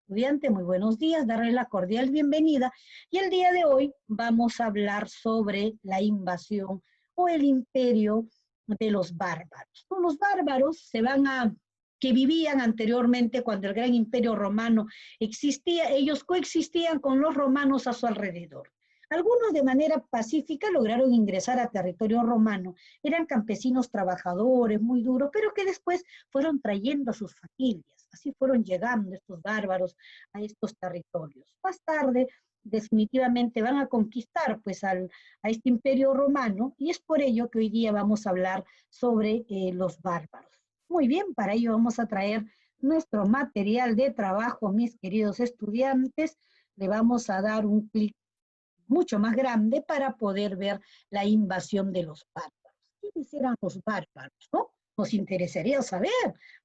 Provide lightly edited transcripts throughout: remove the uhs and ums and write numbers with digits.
estudiante, muy buenos días, darles la cordial bienvenida. Y el día de hoy vamos a hablar sobre la invasión o el imperio de los bárbaros. Los bárbaros que vivían anteriormente cuando el gran imperio romano existía, ellos coexistían con los romanos a su alrededor. Algunos de manera pacífica lograron ingresar a territorio romano. Eran campesinos trabajadores, muy duros, pero que después fueron trayendo a sus familias. Así fueron llegando estos bárbaros a estos territorios. Más tarde, definitivamente van a conquistar a este imperio romano y es por ello que hoy día vamos a hablar sobre los bárbaros. Muy bien, para ello vamos a traer nuestro material de trabajo, mis queridos estudiantes. Le vamos a dar un clic mucho más grande para poder ver la invasión de los bárbaros. ¿Quiénes eran los bárbaros, no? Nos interesaría saber,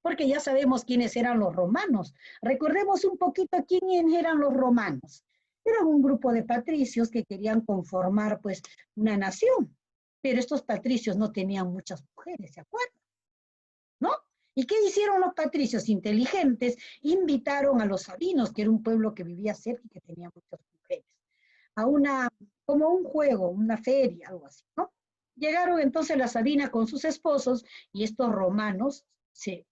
porque ya sabemos quiénes eran los romanos. Recordemos un poquito quiénes eran los romanos. Eran un grupo de patricios que querían conformar pues una nación, pero estos patricios no tenían muchas mujeres, ¿se acuerdan? ¿No? ¿Y qué hicieron los patricios inteligentes? Invitaron a los sabinos, que era un pueblo que vivía cerca y que tenía muchas mujeres, a como un juego, una feria, algo así, ¿no? Llegaron entonces las Sabinas con sus esposos y estos romanos se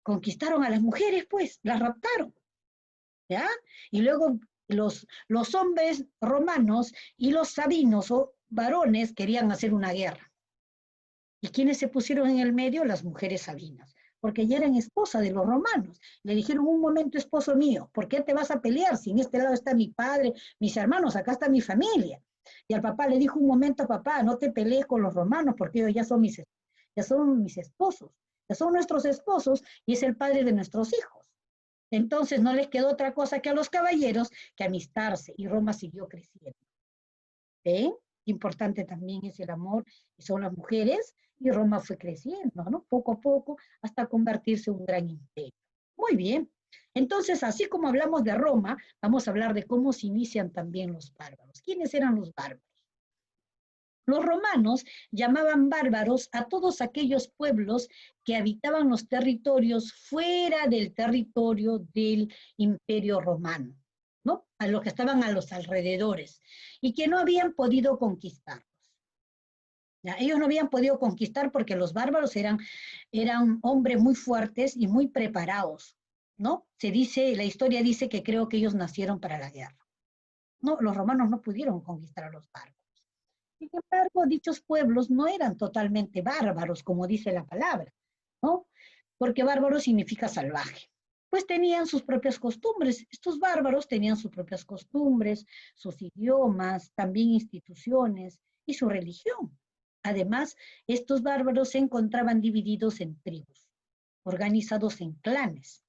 conquistaron a las mujeres, pues, las raptaron, ¿ya? Y luego los hombres romanos y los sabinos o varones querían hacer una guerra. ¿Y quiénes se pusieron en el medio? Las mujeres sabinas, porque ya eran esposa de los romanos. Le dijeron, un momento, esposo mío, ¿por qué te vas a pelear? Si en este lado está mi padre, mis hermanos, acá está mi familia. Y al papá le dijo, un momento, papá, no te pelees con los romanos, porque ellos ya son mis esposos, ya son nuestros esposos, y es el padre de nuestros hijos. Entonces no les quedó otra cosa que a los caballeros que amistarse, y Roma siguió creciendo. ¿Ven? Importante también es el amor, y son las mujeres, y Roma fue creciendo, ¿no? Poco a poco, hasta convertirse en un gran imperio. Muy bien. Entonces, así como hablamos de Roma, vamos a hablar de cómo se inician también los bárbaros. ¿Quiénes eran los bárbaros? Los romanos llamaban bárbaros a todos aquellos pueblos que habitaban los territorios fuera del territorio del imperio romano, ¿no? A los que estaban a los alrededores y que no habían podido conquistarlos. ¿Ya? Ellos no habían podido conquistar porque los bárbaros eran hombres muy fuertes y muy preparados, ¿no? La historia dice que creo que ellos nacieron para la guerra. No, los romanos no pudieron conquistar a los bárbaros. Sin embargo, dichos pueblos no eran totalmente bárbaros, como dice la palabra, ¿no? Porque bárbaro significa salvaje. Pues tenían sus propias costumbres. Estos bárbaros tenían sus propias costumbres, sus idiomas, también instituciones y su religión. Además, estos bárbaros se encontraban divididos en tribus, organizados en clanes,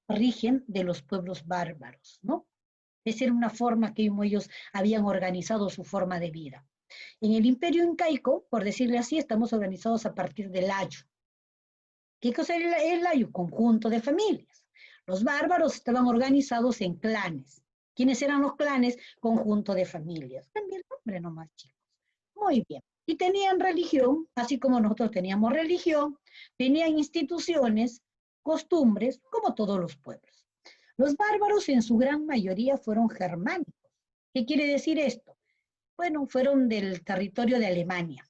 rigen de los pueblos bárbaros, ¿no? Esa era una forma que ellos habían organizado su forma de vida. En el imperio incaico, por decirle así, estamos organizados a partir del ayo. ¿Qué cosa es el ayo? Conjunto de familias. Los bárbaros estaban organizados en clanes. ¿Quiénes eran los clanes? Conjunto de familias. Cambia el nombre nomás, chicos. Muy bien. Y tenían religión, así como nosotros teníamos religión, tenían instituciones, costumbres, como todos los pueblos. Los bárbaros en su gran mayoría fueron germánicos. ¿Qué quiere decir esto? Bueno, fueron del territorio de Alemania,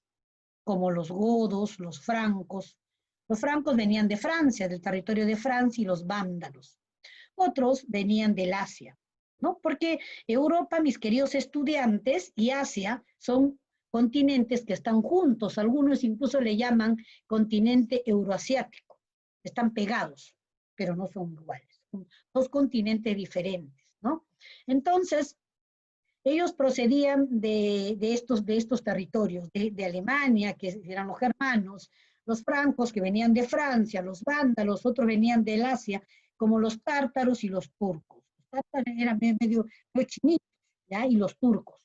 como los godos, los francos. Los francos venían de Francia, del territorio de Francia, y los vándalos. Otros venían del Asia, ¿no? Porque Europa, mis queridos estudiantes, y Asia son continentes que están juntos. Algunos incluso le llaman continente euroasiático. Están pegados, pero no son iguales. Son dos continentes diferentes, ¿no? Entonces, ellos procedían de estos territorios, de Alemania, que eran los germanos, los francos que venían de Francia, los vándalos, otros venían del Asia, como los tártaros y los turcos. Los tártaros eran medio chinitos, ¿ya? Y los turcos,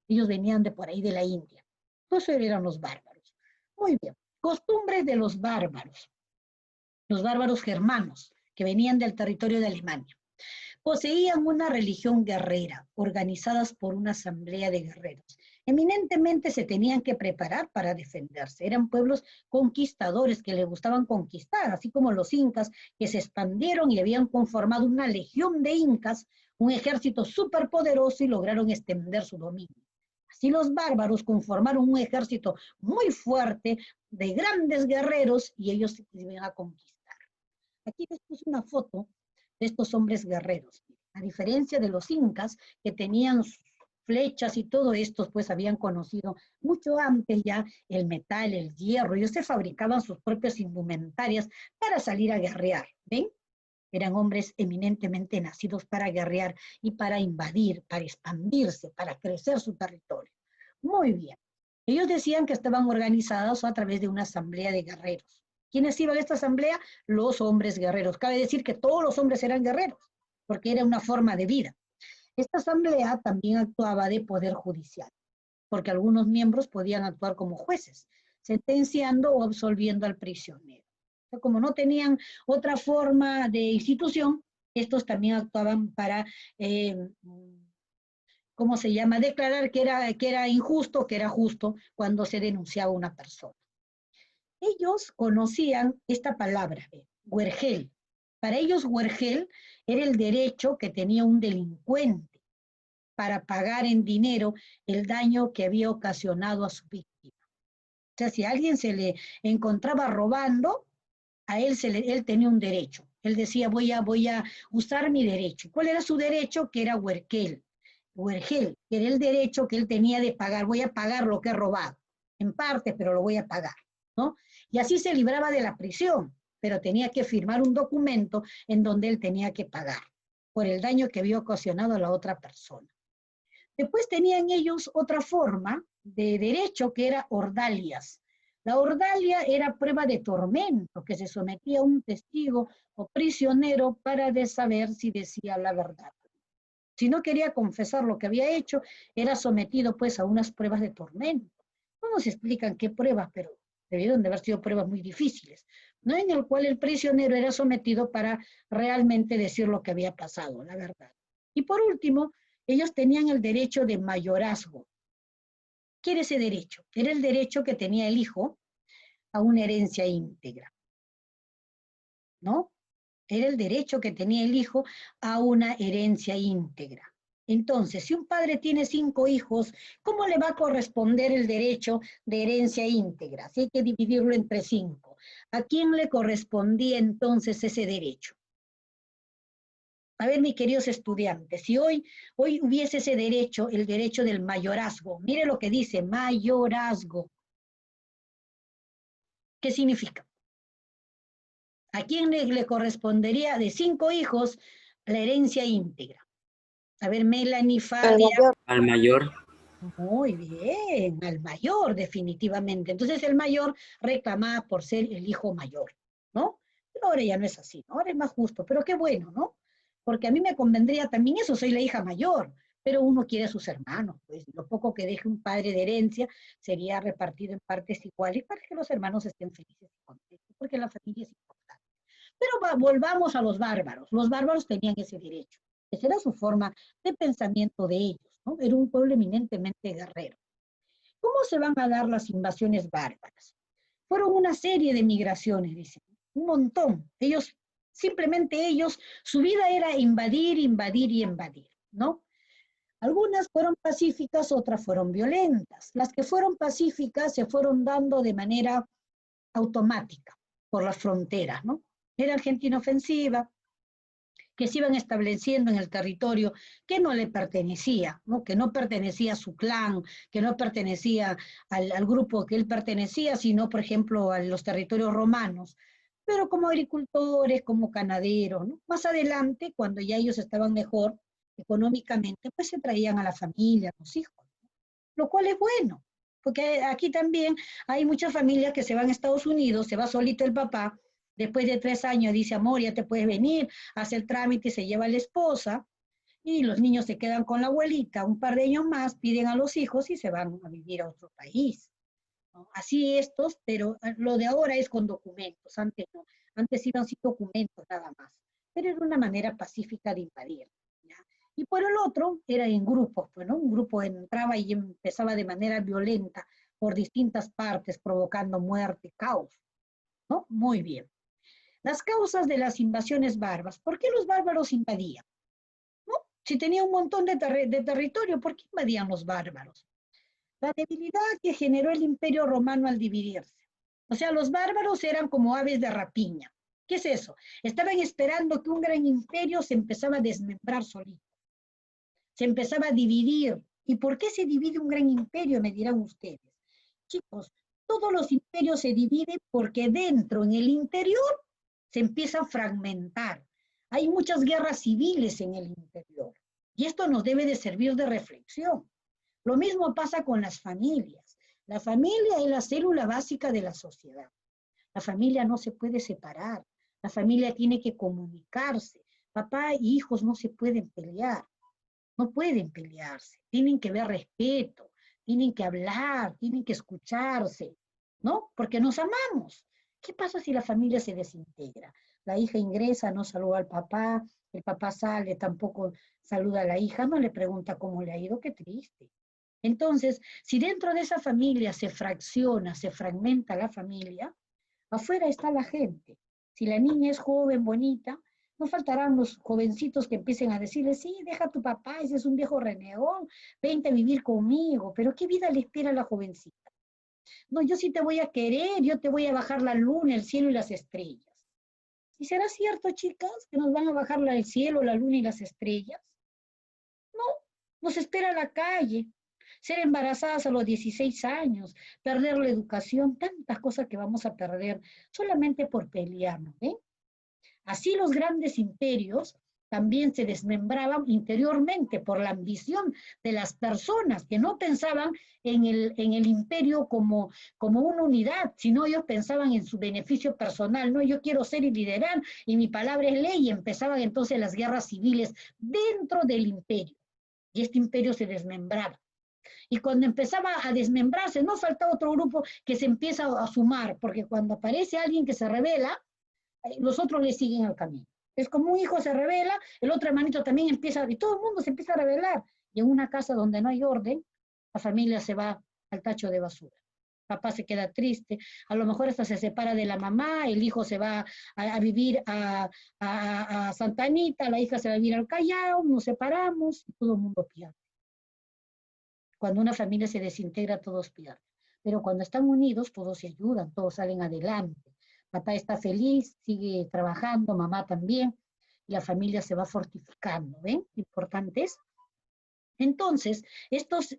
ellos venían de por ahí de la India. Entonces eran los bárbaros. Muy bien, costumbres de los bárbaros germanos, que venían del territorio de Alemania. Poseían una religión guerrera, organizadas por una asamblea de guerreros. Eminentemente se tenían que preparar para defenderse. Eran pueblos conquistadores que les gustaban conquistar, así como los incas que se expandieron y habían conformado una legión de incas, un ejército superpoderoso y lograron extender su dominio. Así los bárbaros conformaron un ejército muy fuerte de grandes guerreros y ellos se iban a conquistar. Aquí les puse una foto de estos hombres guerreros. A diferencia de los incas que tenían flechas y todo esto, pues habían conocido mucho antes ya el metal, el hierro. Ellos se fabricaban sus propias indumentarias para salir a guerrear. ¿Ven? Eran hombres eminentemente nacidos para guerrear y para invadir, para expandirse, para crecer su territorio. Muy bien. Ellos decían que estaban organizados a través de una asamblea de guerreros. ¿Quiénes iban a esta asamblea? Los hombres guerreros. Cabe decir que todos los hombres eran guerreros, porque era una forma de vida. Esta asamblea también actuaba de poder judicial, porque algunos miembros podían actuar como jueces, sentenciando o absolviendo al prisionero. O sea, como no tenían otra forma de institución, estos también actuaban para, ¿cómo se llama?, declarar que era injusto, que era justo cuando se denunciaba a una persona. Ellos conocían esta palabra, huergel. Para ellos, huergel era el derecho que tenía un delincuente para pagar en dinero el daño que había ocasionado a su víctima. O sea, si a alguien se le encontraba robando, a él, él tenía un derecho. Él decía, voy a usar mi derecho. ¿Cuál era su derecho? Que era huergel, que era el derecho que él tenía de pagar. Voy a pagar lo que he robado, en parte, pero lo voy a pagar, ¿no? Y así se libraba de la prisión, pero tenía que firmar un documento en donde él tenía que pagar por el daño que había ocasionado a la otra persona. Después tenían ellos otra forma de derecho que era ordalias. La ordalia era prueba de tormento que se sometía a un testigo o prisionero para saber si decía la verdad. Si no quería confesar lo que había hecho, era sometido pues a unas pruebas de tormento. No nos explican qué pruebas, pero debieron de haber sido pruebas muy difíciles, ¿no? En el cual el prisionero era sometido para realmente decir lo que había pasado, la verdad. Y por último, ellos tenían el derecho de mayorazgo. ¿Qué era ese derecho? Era el derecho que tenía el hijo a una herencia íntegra, ¿no? Era el derecho que tenía el hijo a una herencia íntegra. Entonces, si un padre tiene 5 hijos, ¿cómo le va a corresponder el derecho de herencia íntegra? Si hay que dividirlo entre 5. ¿A quién le correspondía entonces ese derecho? A ver, mis queridos estudiantes, si hoy hubiese ese derecho, el derecho del mayorazgo, mire lo que dice, mayorazgo. ¿Qué significa? ¿A quién le correspondería de 5 hijos la herencia íntegra? A ver, Melanie, Fabia. Al mayor. Muy bien, al mayor, definitivamente. Entonces el mayor reclamaba por ser el hijo mayor, ¿no? Pero ahora ya no es así, ¿no? Ahora es más justo, pero qué bueno, ¿no? Porque a mí me convendría también eso, soy la hija mayor, pero uno quiere a sus hermanos, pues lo poco que deje un padre de herencia sería repartido en partes iguales para que los hermanos estén felices y contentos, porque la familia es importante. Pero volvamos a los bárbaros. Los bárbaros tenían ese derecho. Esa era su forma de pensamiento de ellos, ¿no? Era un pueblo eminentemente guerrero. ¿Cómo se van a dar las invasiones bárbaras? Fueron una serie de migraciones, dicen, un montón. Simplemente ellos, su vida era invadir, invadir y invadir, ¿no? Algunas fueron pacíficas, otras fueron violentas. Las que fueron pacíficas se fueron dando de manera automática por las fronteras, ¿no? Era gente inofensiva, que se iban estableciendo en el territorio que no le pertenecía, ¿no? Que no pertenecía a su clan, que no pertenecía al grupo que él pertenecía, sino, por ejemplo, a los territorios romanos, pero como agricultores, como ganaderos, ¿no? Más adelante, cuando ya ellos estaban mejor económicamente, pues se traían a la familia, a los hijos, ¿no? Lo cual es bueno, porque aquí también hay muchas familias que se van a Estados Unidos, se va solito el papá, después de 3 años dice, amor, ya te puedes venir, hace el trámite, se lleva a la esposa, y los niños se quedan con la abuelita, un par de años más, piden a los hijos y se van a vivir a otro país, ¿no? Así estos, pero lo de ahora es con documentos, antes no, antes iban sin documentos nada más, pero era una manera pacífica de invadir, ¿ya? Y por el otro era en grupos, pues, ¿no? Un grupo entraba y empezaba de manera violenta por distintas partes, provocando muerte, caos, ¿no? Muy bien. Las causas de las invasiones bárbaras. ¿Por qué los bárbaros invadían? ¿No? Si tenía un montón de territorio, ¿por qué invadían los bárbaros? La debilidad que generó el Imperio Romano al dividirse. O sea, los bárbaros eran como aves de rapiña. ¿Qué es eso? Estaban esperando que un gran imperio se empezaba a desmembrar solito, se empezaba a dividir. ¿Y por qué se divide un gran imperio? Me dirán ustedes. Chicos, todos los imperios se dividen porque dentro, en el interior, se empieza a fragmentar. Hay muchas guerras civiles en el interior y esto nos debe de servir de reflexión. Lo mismo pasa con las familias. La familia es la célula básica de la sociedad. La familia no se puede separar. La familia tiene que comunicarse. Papá y hijos no se pueden pelear. No pueden pelearse. Tienen que ver respeto. Tienen que hablar. Tienen que escucharse. ¿No? Porque nos amamos. ¿Qué pasa si la familia se desintegra? La hija ingresa, no saluda al papá. El papá sale, tampoco saluda a la hija. No le pregunta cómo le ha ido. Qué triste. Entonces, si dentro de esa familia se fracciona, se fragmenta la familia, afuera está la gente. Si la niña es joven, bonita, no faltarán los jovencitos que empiecen a decirle, sí, deja a tu papá, ese es un viejo renegón, vente a vivir conmigo, pero ¿qué vida le espera a la jovencita? No, yo sí te voy a querer, yo te voy a bajar la luna, el cielo y las estrellas. ¿Y será cierto, chicas, que nos van a bajar el cielo, la luna y las estrellas? No, nos espera la calle, ser embarazadas a los 16 años, perder la educación, tantas cosas que vamos a perder solamente por pelearnos. ¿Eh? Así los grandes imperios también se desmembraban interiormente por la ambición de las personas que no pensaban en el imperio como una unidad, sino ellos pensaban en su beneficio personal, no, yo quiero ser y liderar y mi palabra es ley, y empezaban entonces las guerras civiles dentro del imperio y este imperio se desmembraba. Y cuando empezaba a desmembrarse, no falta otro grupo que se empieza a sumar, porque cuando aparece alguien que se revela, los otros le siguen el camino. Es como un hijo se revela, el otro hermanito también empieza, y todo el mundo se empieza a revelar. Y en una casa donde no hay orden, la familia se va al tacho de basura. Papá se queda triste, a lo mejor hasta se separa de la mamá, el hijo se va a vivir a Santa Anita, la hija se va a vivir al Callao, nos separamos y todo el mundo pierde. Cuando una familia se desintegra, todos pierden. Pero cuando están unidos, todos se ayudan, todos salen adelante. Papá está feliz, sigue trabajando, mamá también, y la familia se va fortificando, ¿ven? Importantes. Entonces, estos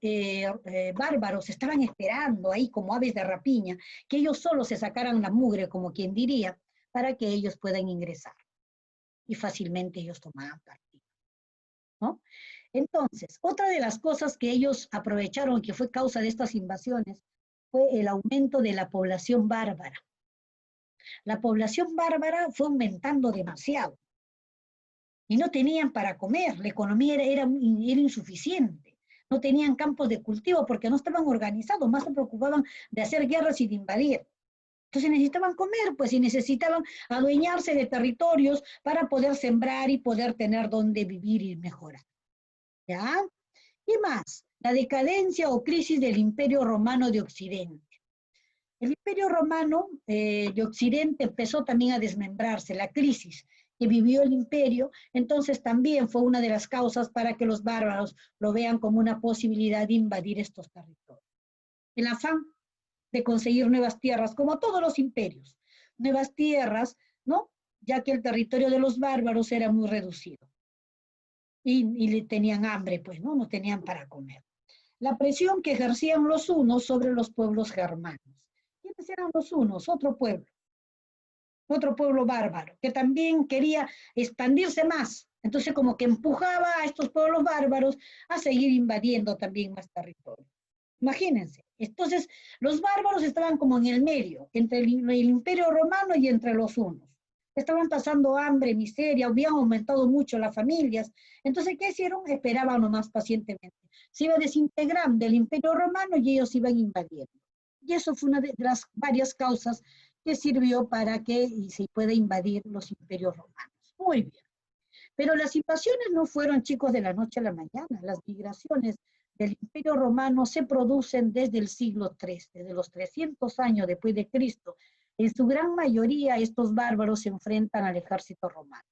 bárbaros estaban esperando ahí como aves de rapiña, que ellos solo se sacaran la mugre, como quien diría, para que ellos puedan ingresar. Y fácilmente ellos tomaban partido, ¿no? Entonces, otra de las cosas que ellos aprovecharon, que fue causa de estas invasiones, fue el aumento de la población bárbara. La población bárbara fue aumentando demasiado y no tenían para comer, la economía era insuficiente, no tenían campos de cultivo porque no estaban organizados, más se preocupaban de hacer guerras y de invadir. Entonces necesitaban comer, pues, y necesitaban adueñarse de territorios para poder sembrar y poder tener donde vivir y mejorar. ¿Ya? ¿Qué más? La decadencia o crisis del Imperio Romano de Occidente. El Imperio Romano de Occidente empezó también a desmembrarse, la crisis que vivió el imperio, entonces también fue una de las causas para que los bárbaros lo vean como una posibilidad de invadir estos territorios. El afán de conseguir nuevas tierras, como todos los imperios, nuevas tierras, ¿no? Ya que el territorio de los bárbaros era muy reducido y tenían hambre, pues, ¿no? No tenían para comer. La presión que ejercían los hunos sobre los pueblos germanos. ¿Quiénes eran los hunos? Otro pueblo bárbaro, que también quería expandirse más. Entonces, como que empujaba a estos pueblos bárbaros a seguir invadiendo también más territorio. Imagínense. Entonces, los bárbaros estaban como en el medio, entre el imperio romano y entre los hunos. Estaban pasando hambre, miseria, habían aumentado mucho las familias. Entonces, ¿qué hicieron? Esperaban nomás pacientemente. Se iba desintegrando el imperio romano y ellos iban invadiendo. Y eso fue una de las varias causas que sirvió para que se pueda invadir los imperios romanos. Muy bien. Pero las invasiones no fueron, chicos, de la noche a la mañana. Las migraciones del Imperio Romano se producen desde el siglo III, desde los 300 años después de Cristo. En su gran mayoría, estos bárbaros se enfrentan al ejército romano.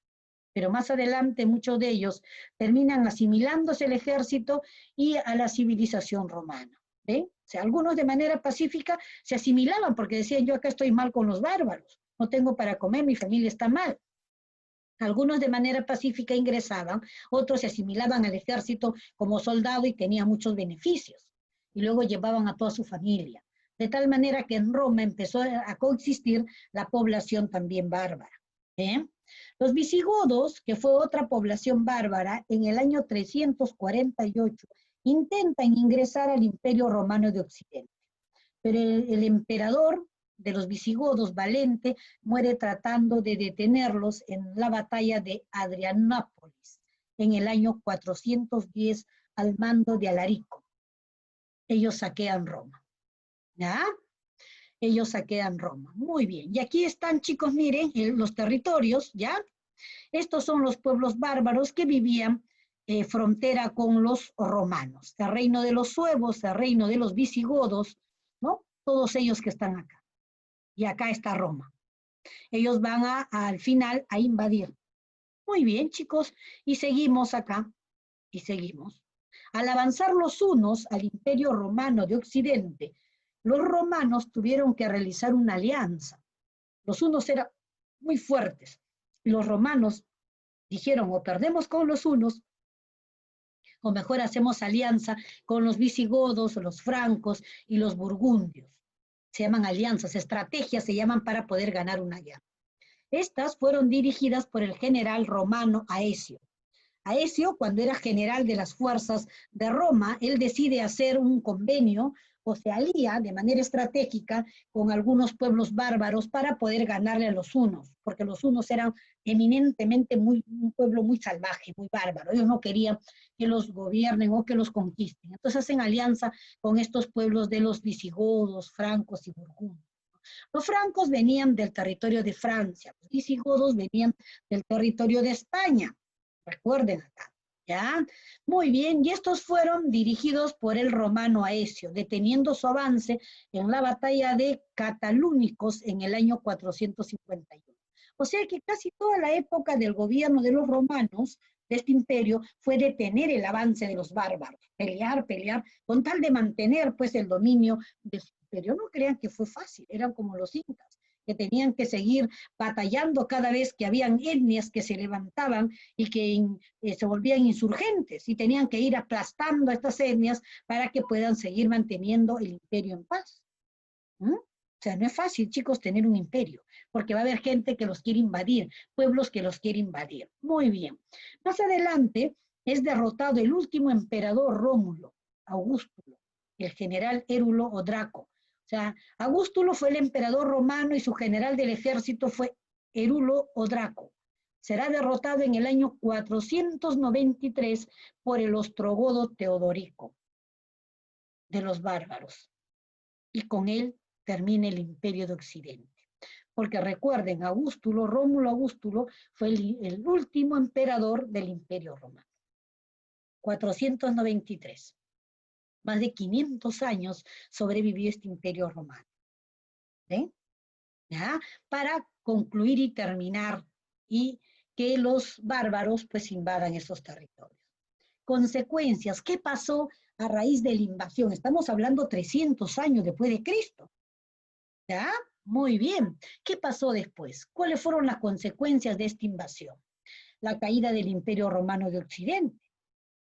Pero más adelante muchos de ellos terminan asimilándose al ejército y a la civilización romana. ¿Ven? O sea, algunos de manera pacífica se asimilaban porque decían, yo acá estoy mal con los bárbaros, no tengo para comer, mi familia está mal. Algunos de manera pacífica ingresaban, otros se asimilaban al ejército como soldado y tenían muchos beneficios. Y luego llevaban a toda su familia. De tal manera que en Roma empezó a coexistir la población también bárbara. ¿Eh? Los visigodos, que fue otra población bárbara, en el año 348 intentan ingresar al Imperio Romano de Occidente. Pero el emperador de los visigodos, Valente, muere tratando de detenerlos en la batalla de Adrianópolis, en el año 410, al mando de Alarico. Ellos saquean Roma. ¿Ya? Ellos saquean Roma. Muy bien. Y aquí están, chicos, miren, los territorios, ¿ya? Estos son los pueblos bárbaros que vivían frontera con los romanos. El reino de los suevos, el reino de los visigodos, ¿no? Todos ellos que están acá. Y acá está Roma. Ellos van al final a invadir. Muy bien, chicos, y seguimos acá, y seguimos. Al avanzar los hunos al Imperio Romano de Occidente, los romanos tuvieron que realizar una alianza. Los hunos eran muy fuertes. Y los romanos dijeron, o perdemos con los hunos, o mejor hacemos alianza con los visigodos, los francos y los burgundios. Se llaman alianzas, estrategias se llaman para poder ganar una guerra. Estas fueron dirigidas por el general romano Aecio. Aecio, cuando era general de las fuerzas de Roma, él decide hacer un convenio o se alía de manera estratégica con algunos pueblos bárbaros para poder ganarle a los hunos, porque los hunos eran eminentemente un pueblo muy salvaje, muy bárbaro. Ellos no querían que los gobiernen o que los conquisten. Entonces hacen alianza con estos pueblos de los visigodos, francos y burgundios. Los francos venían del territorio de Francia, los visigodos venían del territorio de España. Recuerden acá. ¿Ya? Muy bien, y estos fueron dirigidos por el romano Aecio, deteniendo su avance en la batalla de Catalúnicos en el año 451. O sea que casi toda la época del gobierno de los romanos, de este imperio, fue detener el avance de los bárbaros, pelear, con tal de mantener pues el dominio de su imperio. No crean que fue fácil, eran como los incas, que tenían que seguir batallando cada vez que habían etnias que se levantaban y que se volvían insurgentes y tenían que ir aplastando a estas etnias para que puedan seguir manteniendo el imperio en paz. ¿Mm? O sea, no es fácil, chicos, tener un imperio, porque va a haber gente que los quiere invadir, pueblos que los quiere invadir. Muy bien. Más adelante es derrotado el último emperador Rómulo, Augustulo, el general Érulo o Draco. O sea, Augustulo fue el emperador romano y su general del ejército fue Érulo o Draco. Será derrotado en el año 493 por el ostrogodo Teodorico de los bárbaros. Y con él termina el imperio de Occidente. Porque recuerden, Augustulo, Rómulo Augustulo, fue el último emperador del imperio romano. 493. Más de 500 años sobrevivió este imperio romano. ¿Eh? ¿Ya? Para concluir y terminar y que los bárbaros pues invadan esos territorios. Consecuencias, ¿qué pasó a raíz de la invasión? Estamos hablando 300 años después de Cristo. ¿Ya? Muy bien. ¿Qué pasó después? ¿Cuáles fueron las consecuencias de esta invasión? La caída del Imperio Romano de Occidente,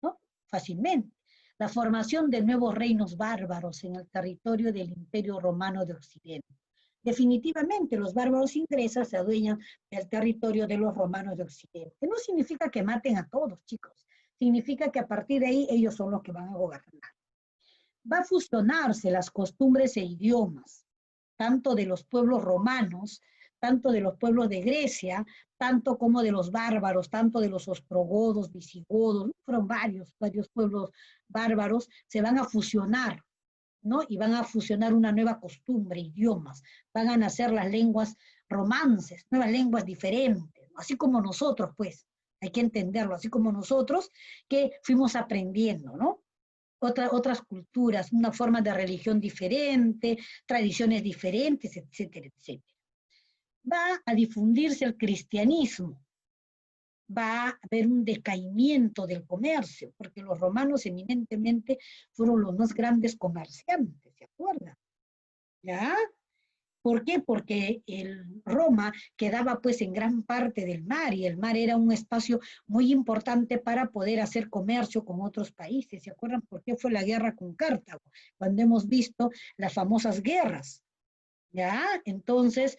¿no? Fácilmente. La formación de nuevos reinos bárbaros en el territorio del Imperio Romano de Occidente. Definitivamente los bárbaros ingleses se adueñan del territorio de los romanos de Occidente. No significa que maten a todos, chicos. Significa que a partir de ahí ellos son los que van a gobernar. Va a fusionarse las costumbres e idiomas, tanto de los pueblos romanos, tanto de los pueblos de Grecia, tanto como de los bárbaros, tanto de los ostrogodos, visigodos, fueron varios pueblos bárbaros, se van a fusionar, ¿no? Y van a fusionar una nueva costumbre, idiomas, van a nacer las lenguas romances, nuevas lenguas diferentes, así como nosotros, pues, Hay que entenderlo, así como nosotros que fuimos aprendiendo, ¿no? Otras culturas, una forma de religión diferente, tradiciones diferentes, etcétera, etcétera. Va a difundirse el cristianismo, va a haber un decaimiento del comercio, porque los romanos eminentemente fueron los más grandes comerciantes, ¿se acuerdan? ¿Ya? ¿Por qué? Porque Roma quedaba pues en gran parte del mar y el mar era un espacio muy importante para poder hacer comercio con otros países. ¿Se acuerdan por qué fue la guerra con Cartago? Cuando hemos visto las famosas guerras. ¿Ya? Entonces,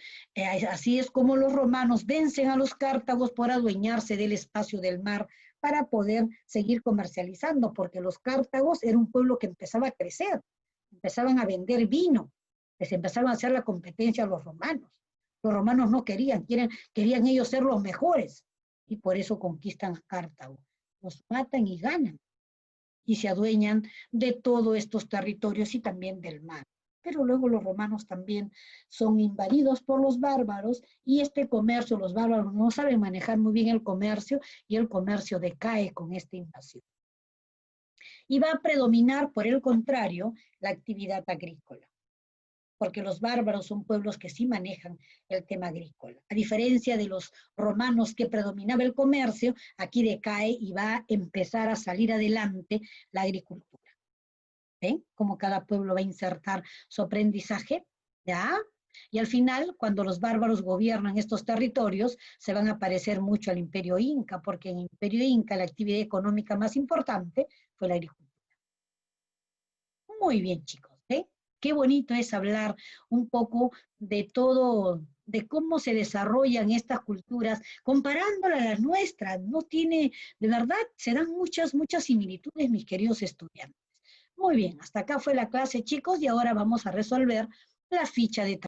así es como los romanos vencen a los cártagos por adueñarse del espacio del mar para poder seguir comercializando, porque los cártagos era un pueblo que empezaba a crecer, empezaban a vender vino, les empezaban a hacer la competencia a los romanos. Los romanos no querían ellos ser los mejores, y por eso conquistan a Cartago. Los matan y ganan, y se adueñan de todos estos territorios y también del mar. Pero luego los romanos también son invadidos por los bárbaros y este comercio, los bárbaros no saben manejar muy bien el comercio y el comercio decae con esta invasión. Y va a predominar, por el contrario, la actividad agrícola, porque los bárbaros son pueblos que sí manejan el tema agrícola. A diferencia de los romanos que predominaba el comercio, aquí decae y va a empezar a salir adelante la agricultura. ¿Ven? Como cada pueblo va a insertar su aprendizaje, ¿ya? Y al final, cuando los bárbaros gobiernan estos territorios, se van a parecer mucho al Imperio Inca, porque en el Imperio Inca la actividad económica más importante fue la agricultura. Muy bien, chicos, ¿eh? Qué bonito es hablar un poco de todo, de cómo se desarrollan estas culturas, comparándolas a las nuestras. No tiene, de verdad, se dan muchas similitudes, mis queridos estudiantes. Muy bien, hasta acá fue la clase, chicos, y ahora vamos a resolver la ficha de trabajo.